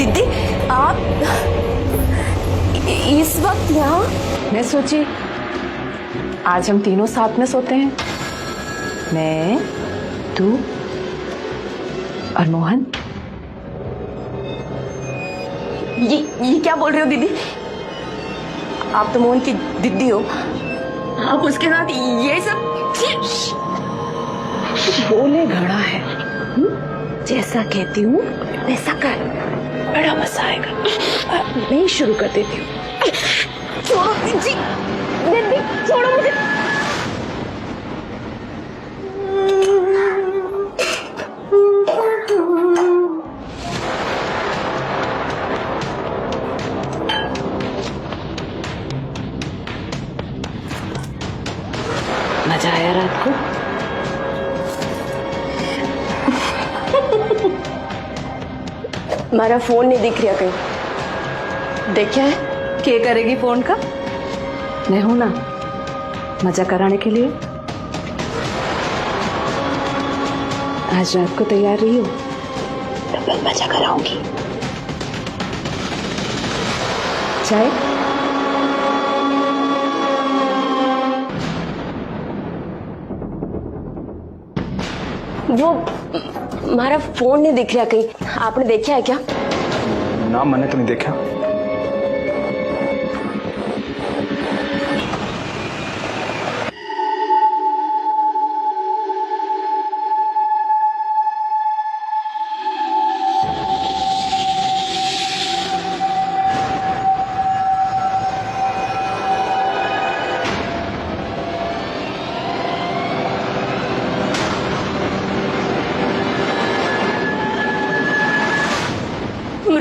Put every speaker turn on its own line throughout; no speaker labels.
दीदी आप इस वक्त यहाँ?
मैं सोची आज हम तीनों साथ में सोते हैं, मैं, तू और मोहन।
ये क्या बोल रहे हो दीदी? आप तो मोहन की दीदी हो, आप उसके साथ ये सब?
बोले घड़ा है, जैसा कहती हूँ वैसा कर, बड़ा मजा आएगा। मैं शुरू कर देती हूँ।
छोड़ो जी, दीदी छोड़ो मुझे।
मजा आया रात को?
हमारा फोन नहीं दिख रहा कहीं। देखा है क्या करेगी फोन का?
मैं हूं ना मजा कराने के लिए। आज रात को तैयार रही हो, डबल मजा कराऊंगी। चाय?
वो हमारा फोन नहीं दिख रहा कहीं, आपने देखा है क्या?
ना मैंने तो नहीं देखा।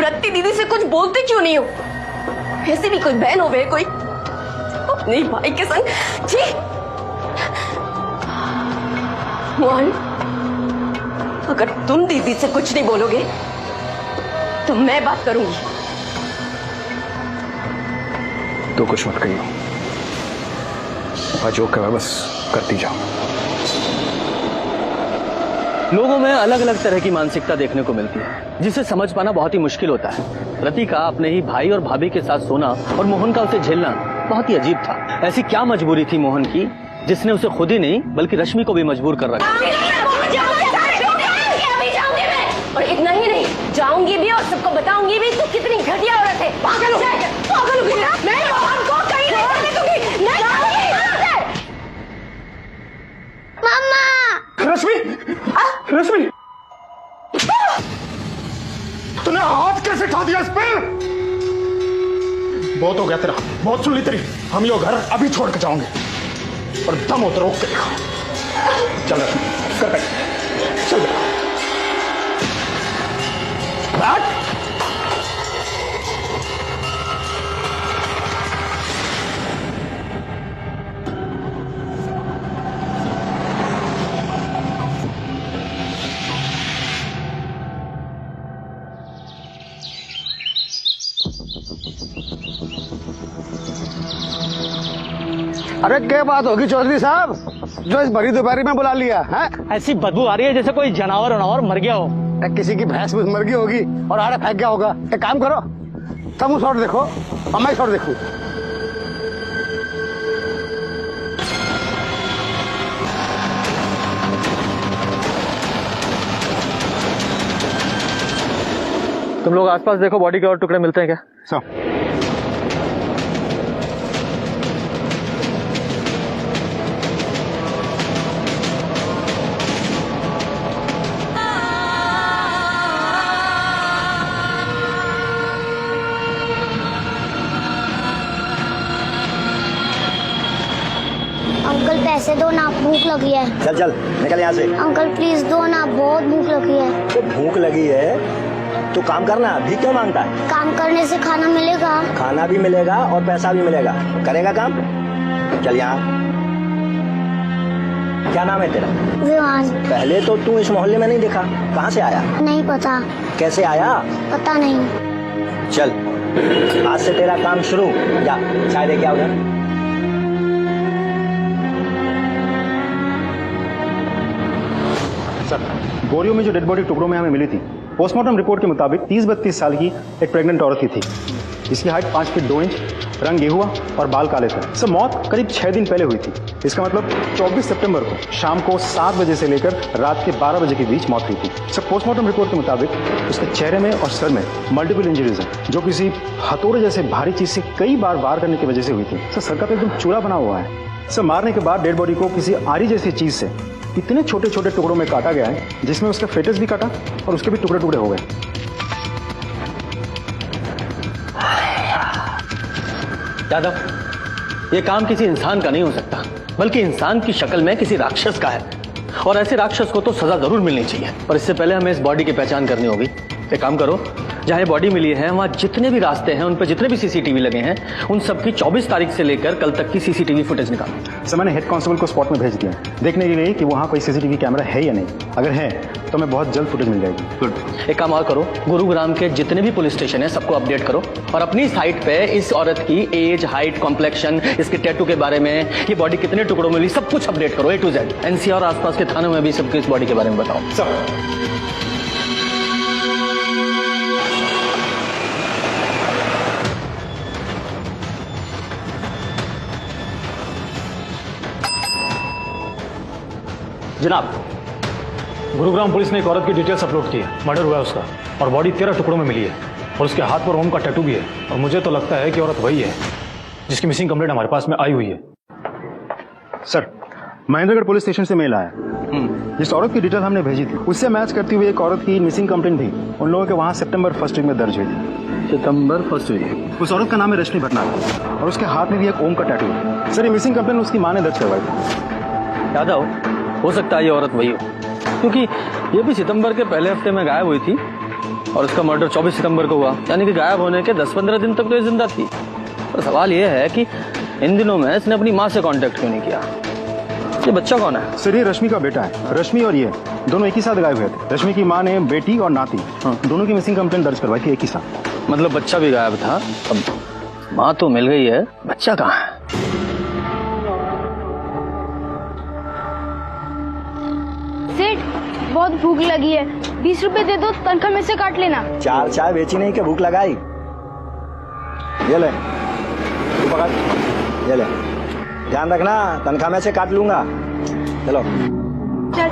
रत्ती दीदी से कुछ बोलते क्यों नहीं हो? ऐसी भी कोई बहन हो बे कोई अपने भाई के संग? जी मोहन, अगर तुम दीदी से कुछ नहीं बोलोगे तो मैं बात करूंगी।
तो कुछ मत कहियो, जो कहा बस करती जाओ।
लोगों में अलग अलग तरह की मानसिकता देखने को मिलती है, जिसे समझ पाना बहुत ही मुश्किल होता है। रति का अपने ही भाई और भाभी के साथ सोना और मोहन का उसे झेलना बहुत ही अजीब था। ऐसी क्या मजबूरी थी मोहन की जिसने उसे खुद ही नहीं बल्कि रश्मि को भी मजबूर कर रखा।
और इतना ही नहीं, जाऊंगी भी और सबको बताऊंगी भी तू कितनी घटिया औरत है। पागल हो गई ना? मैं मोहन को कहीं नहीं जाने दूंगी। मैं जाऊंगी यहाँ से।
मम्मा!
रश्मि, रश्मि, तूने हाथ कैसे उठा दिया इस पे? बहुत हो गया तेरा, बहुत सुन ली तेरी। हम ये घर अभी छोड़ के जाओगे और दम हो तो रोक के दिखा। चल रश्मि, कर बैठ, चल बैठ।
अरे क्या बात होगी चौधरी साहब, जो इस भरी दोपहरी में बुला लिया है?
ऐसी बदबू आ रही है जैसे कोई जानवर वनावर मर गया हो।
किसी की भैंस भूस मर गई होगी और आड़ा फेंक गया होगा। एक काम करो, तुम शॉट देखो और मैं शॉट देखूं।
तुम लोग आसपास देखो, बॉडी के और टुकड़े मिलते हैं क्या?
सो
अंकल पैसे दो ना, भूख लगी है।
चल चल निकल यहाँ से।
अंकल प्लीज दो ना, बहुत भूख लगी है।
तो भूख लगी है तो काम करना, अभी क्यों मांगता है?
काम करने से खाना मिलेगा?
खाना भी मिलेगा और पैसा भी मिलेगा। करेगा काम? चल यहाँ। क्या नाम है तेरा?
विवान।
पहले तो तू इस मोहल्ले में नहीं देखा, कहाँ से आया?
नहीं पता।
कैसे आया?
पता नहीं।
चल आज से तेरा काम शुरू। जा चाय दे के आओ उधर।
सर, बोरियों में जो डेड बॉडी टुकड़ों में हमें मिली थी पोस्टमार्टम रिपोर्ट के मुताबिक 30-32 साल की एक प्रेग्नेंट औरत की थी, जिसकी हाइट 5 फीट 2 इंच, रंग गेहुआ और बाल काले थे। सर मौत करीब 6 दिन पहले हुई थी। इसका मतलब 24 सितंबर को शाम को 7 बजे से लेकर रात के 12 बजे के बीच मौत हुई थी। सर पोस्टमार्टम रिपोर्ट के मुताबिक उसके चेहरे में और सर में मल्टीपल इंजरीज हैं, जो किसी हथौड़े जैसे भारी चीज से कई बार वार करने की वजह से हुई थी। सर का तो एकदम चूरा बना हुआ है। सर मारने के बाद डेड बॉडी को किसी आरी जैसी चीज से इतने छोटे छोटे टुकड़ों में काटा गया है, जिसमें उसका फेटस भी काटा और उसके भी टुकड़े टुकड़े हो गए।
यादव, ये काम किसी इंसान का नहीं हो सकता, बल्कि इंसान की शक्ल में किसी राक्षस का है, और ऐसे राक्षस को तो सजा जरूर मिलनी चाहिए। और इससे पहले हमें इस बॉडी की पहचान करनी होगी। एक काम करो, जहाँ बॉडी मिली है वहाँ जितने भी रास्ते हैं, उन पर जितने भी सीसीटीवी लगे हैं, उन सबकी 24 तारीख से लेकर कल तक की सीसीटीवी फुटेज निकालो।
सर मैंने हेड कांस्टेबल को स्पॉट में भेज दिया देखने के लिए कि वहाँ कोई सीसीटीवी कैमरा है या नहीं। अगर है तो हमें बहुत जल्द फुटेज मिल जाएगी।
गुड। एक काम और करो, गुरुग्राम के जितने भी पुलिस स्टेशन है सबको अपडेट करो, और अपनी साइट पे इस औरत की एज, हाइट, कॉम्प्लेक्शन, इसके टैटू के बारे में, ये बॉडी कितने टुकड़ों में मिली, सब कुछ अपडेट करो A to Z। NCR और आसपास के थानों में भी सबके इस बॉडी के बारे में बताओ।
सर
जनाब, गुरुग्राम पुलिस ने एक औरत की डिटेल्स अपलोड की है। मर्डर हुआ है उसका, और बॉडी 13 टुकड़ों में मिली है, और उसके हाथ पर ओम का टैटू भी है। और मुझे तो लगता है कि औरत वही है जिसकी मिसिंग कंप्लेंट हमारे पास में आई हुई है।
सर महेंद्रगढ़ पुलिस स्टेशन से मेल आया, जिस औरत की डिटेल हमने भेजी थी उससे मैच करती हुई एक औरत की मिसिंग कंप्लेंट भी उन लोगों के वहाँ सितंबर 1 वीक में दर्ज हुई थी।
सितंबर 1 वीक।
उस औरत का नाम है रश्मि भटनागर, और उसके हाथ में भी एक ओम का टैटू है। सर ये मिसिंग कंप्लेंट उसकी माँ ने दर्ज करवाई थी।
यादव, हो सकता है ये औरत वही हो, क्योंकि ये भी सितंबर के पहले हफ्ते में गायब हुई थी, और उसका मर्डर 24 सितंबर को हुआ, यानी कि गायब होने के 10-15 दिन तक तो ये जिंदा थी। पर सवाल ये है कि इन दिनों में इसने अपनी माँ से कांटेक्ट क्यों नहीं किया। ये बच्चा कौन है?
सर ये रश्मि का बेटा है। रश्मि और ये दोनों एक ही साथ गायब हुए थे। रश्मि की माँ ने बेटी और नाती दोनों की मिसिंग कंप्लेंट दर्ज करवाई थी एक ही साथ।
मतलब बच्चा भी गायब था। अब माँ तो मिल गई है, बच्चा कहाँ है?
सेठ, बहुत भूख लगी है, 20 रुपए दे दो, तनख्वाह में से काट लेना।
4 चाय बेची नहीं कि भूख लगाई। ये ले, तू पकड़, ये ले, ध्यान रखना, तनख्वाह में से काट लूंगा। चलो
चल।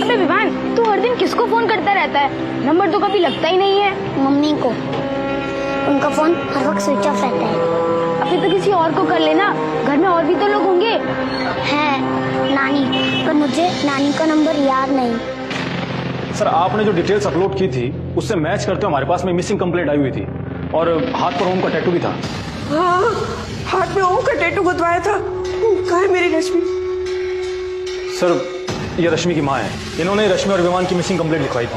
अबे विवान, तू हर दिन किसको फोन करता रहता है? नंबर तो कभी लगता ही नहीं है। मम्मी को, उनका फोन हर वक्त स्विच ऑफ रहता है। अभी तो किसी और को कर लेना, घर में और भी तो लोग होंगे। है नानी, पर मुझे नानी का नंबर याद नहीं।
सर आपने जो डिटेल्स अपलोड की थी उससे मैच करते हुए हमारे पास में मिसिंग कंप्लेंट आई हुई थी, और हाथ पर ओम का टैटू भी था।
हाँ, हाथ में ओम का टैटू गुदवाया था। कहाँ है मेरी रश्मि?
सर ये रश्मि की माँ है, इन्होंने रश्मि और विमान की मिसिंग कंप्लेंट लिखवाई थी।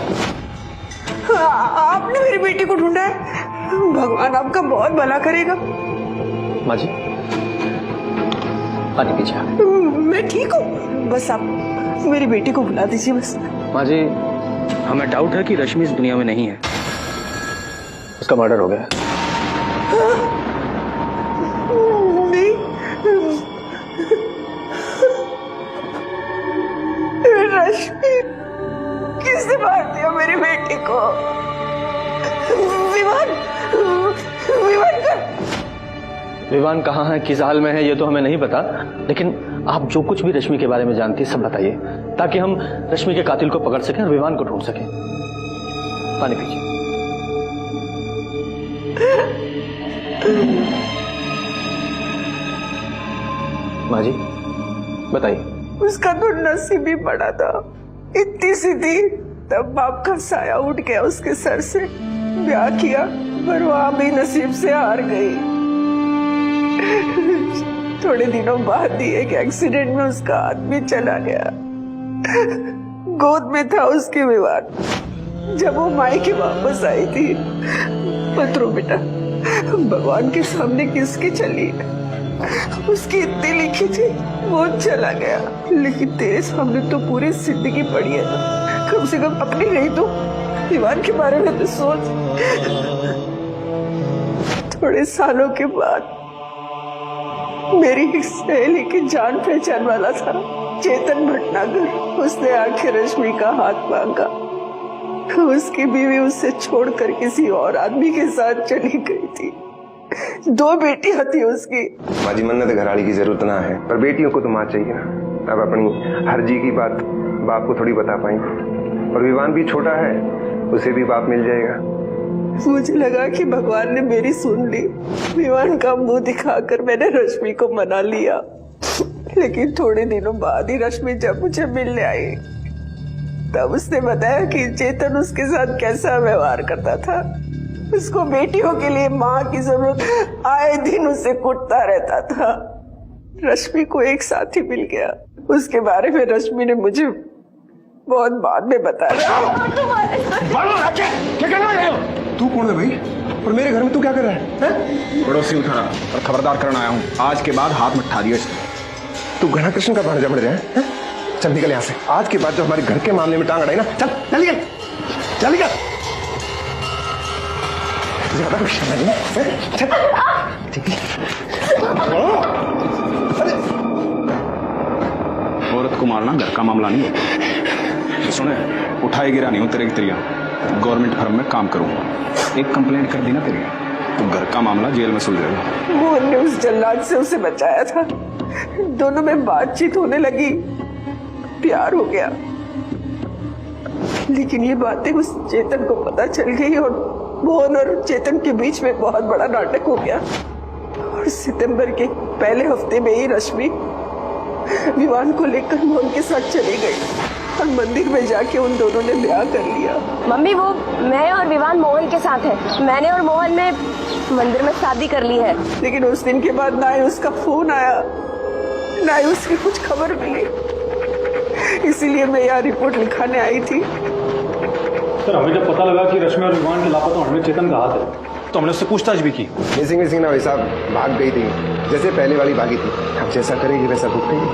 आपने मेरी बेटी को ढूंढा है? भगवान आपका बहुत भला करेगा।
माँ जी, पानी पीछे।
मैं ठीक हूँ, बस आप मेरी बेटी को बुला दीजिए बस।
माँ जी, हमें डाउट है कि रश्मि इस दुनिया में नहीं है, उसका मर्डर हो गया है।
नहीं, रश्मि, किसने मार दिया मेरी बेटी को? विवान, विवान का
विवान कहाँ है, किस हाल में है, ये तो हमें नहीं पता, लेकिन आप जो कुछ भी रश्मि के बारे में जानती है सब बताइए, ताकि हम रश्मि के कातिल को पकड़ सकें और विवान को ढूंढ सकें। पानी पीजिए। माँ जी बताइए।
उसका तो नसीब ही बड़ा था, इतनी सीधी, तब बाप का साया उठ गया उसके सर से। ब्याह किया, पर वहां भी नसीब से हार गई। थोड़े दिनों बाद ही एक एक्सीडेंट में उसका आदमी चला गया। गोद में था उसके विवान। जब वो मायके वापस आई थी, मत रो बेटा, भगवान के सामने किसकी चली, उसकी इतनी लिखी थी, वो चला गया। लेकिन तेरे सामने तो पूरी जिंदगी पड़ी है ना, कम से कम अपनी नहीं तो विवान के बारे में तो सोच। थोड़े सालों के बाद मेरी एक सहेली की जान पहचान वाला था, चेतन भटनागर। उसने आके रश्मि का हाथ मांगा। उसकी बीवी उससे छोड़कर किसी और आदमी के साथ चली गई थी। 2 बेटियां थी उसकी।
बाजी मन्नत घराड़ी की जरूरत ना है, पर बेटियों को तो माँ चाहिए ना। अब अपनी हर्जी की बात बाप को थोड़ी बता पाएंगे, और विवान भी छोटा है, उसे भी बाप मिल जाएगा।
मुझे लगा कि भगवान ने मेरी सुन ली। विवान का मुंह दिखाकर मैंने रश्मि को मना लिया, लेकिन थोड़े दिनों बाद ही रश्मि जब मुझे मिलने आई, तब उसने बताया कि चेतन उसके साथ कैसा व्यवहार करता था। उसको बेटियों के लिए माँ की जरूरत, आए दिन उसे कुटता रहता था। रश्मि को एक साथी मिल गया। उसके बारे में रश्मि ने मुझे बहुत बाद में बताया।
क्या करना है? तू कौन है भाई, और मेरे घर में तू क्या कर रहा है?
पड़ोसी उठा रहा और खबरदार करना आया हूँ। आज के बाद हाथ मत ठा दियो इसको।
तू घना कृष्ण का भांजा बढ़ रहा है? चल निकल यहाँ से। आज के बाद जो हमारे घर के मामले में टांग अड़ाई ना, चल चल निकल, चल निकल। ज्यादा कुछ नहीं है। चल ठीक है।
औरत को मारना घर का मामला नहीं है। सुने, उठाए गिरा नहीं हूँ तेरे की तेरिया। गवर्नमेंट फर्म में काम करूंगा। एक कंप्लेंट कर दी ना तेरी, तो घर का मामला जेल में सुलझेगा।
मोहन ने उस जल्लाद से उसे बचाया था। दोनों में बातचीत होने लगी, प्यार हो गया। लेकिन ये बातें उस चेतन को पता चल गई और मोहन और चेतन के बीच में बहुत बड़ा नाटक हो गया। और सितंबर के पहले हफ्ते में ही रश्मि विवान को लेकर मोहन के साथ चली गई और मंदिर में जाके उन दोनों ने ब्याह कर लिया।
मम्मी, वो मैं और विवान मोहन के साथ है। मैंने और मोहन ने मंदिर में शादी कर ली है।
लेकिन उस दिन के बाद ना ही उसका फोन आया, ना ही उसकी कुछ खबर मिली। इसीलिए मैं यहाँ रिपोर्ट लिखाने आई थी।
सर, हमें जब पता लगा कि रश्मि और विवान के लापता होने में चेतन का हाथ है, तो हमने उससे पूछताछ भी की।
मिसिंग ना भाई साहब, भाग गई थी जैसे पहले वाली भागी थी। अब जैसा करेगी वैसा भुगतेगी।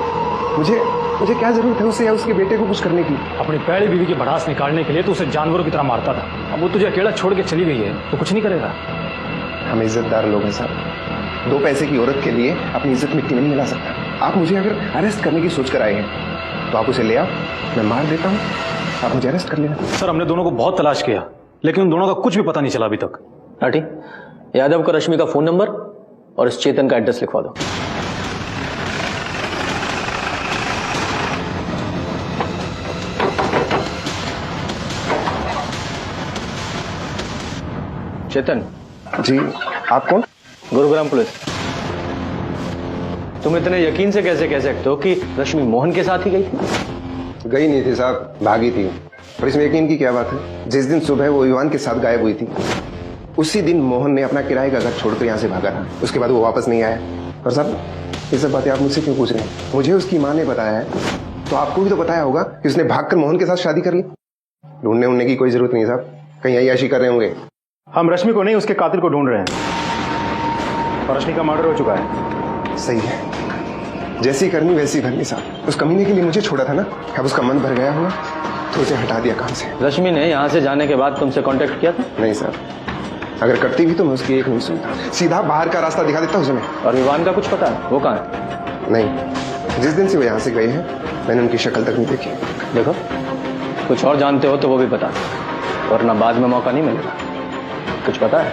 मुझे क्या जरूरत है उससे या उसके बेटे को कुछ करने की?
अपनी पहली बीवी की भड़ास निकालने के लिए तो उसे जानवरों की तरह मारता था। अब वो तुझे अकेला छोड़ के चली गई है तो कुछ नहीं करेगा।
हम इज्जतदार लोग हैं साहब। 2 पैसे की औरत के लिए अपनी इज्जत मिट्टी में नहीं मिला सकता। आप मुझे अगर अरेस्ट करने की सोच कर आए हैं तो आप उसे ले आओ, मैं मार देता हूँ, आप मुझे अरेस्ट कर लेना।
सर, हमने दोनों को बहुत तलाश किया, लेकिन उन दोनों का कुछ भी पता नहीं चला अभी तक।
लाठी, यादव को रश्मि का फोन नंबर और इस चेतन का एड्रेस लिखवा दो। चेतन
जी, आप कौन?
गुरुग्राम पुलिस। तुम इतने यकीन से कैसे कह सकते हो कि रश्मि मोहन के साथ ही गई थी?
गई नहीं थी साहब, भागी थी। और इसमें यकीन की क्या बात है? जिस दिन सुबह वो विवान के साथ गायब हुई थी, उसी दिन मोहन ने अपना किराए का घर छोड़कर यहाँ से भागा था। उसके बाद वो वापस नहीं आया। और साहब, ये सब बातें आप मुझसे क्यों पूछ रहे हैं? मुझे उसकी माँ ने बताया है, तो आपको भी तो बताया होगा कि उसने भागकर मोहन के साथ शादी कर ली। ढूंढने उड़ने की कोई जरूरत नहीं साहब, कहीं अय्याशी कर रहे होंगे।
हम रश्मि को नहीं, उसके कातिल को ढूंढ रहे हैं, और रश्मि का मर्डर हो चुका है।
सही है, जैसी करनी वैसी भरनी साहब। उस कमीने के लिए मुझे छोड़ा था ना, अब उसका मन भर गया होगा तो उसे हटा दिया काम से।
रश्मि ने यहाँ से जाने के बाद तुमसे कांटेक्ट किया था?
नहीं साहब, अगर करती भी तो मैं उसकी एक नहीं सुनता, सीधा बाहर का रास्ता दिखा देता उसे मैं।
और विवान का कुछ पता है? वो कहाँ है?
नहीं, जिस दिन से वो यहाँ से गए हैं मैंने उनकी शक्ल तक नहीं देखी।
देखो, कुछ और जानते हो तो वो भी बता, वरना बाद में मौका नहीं मिलेगा। कुछ पता है?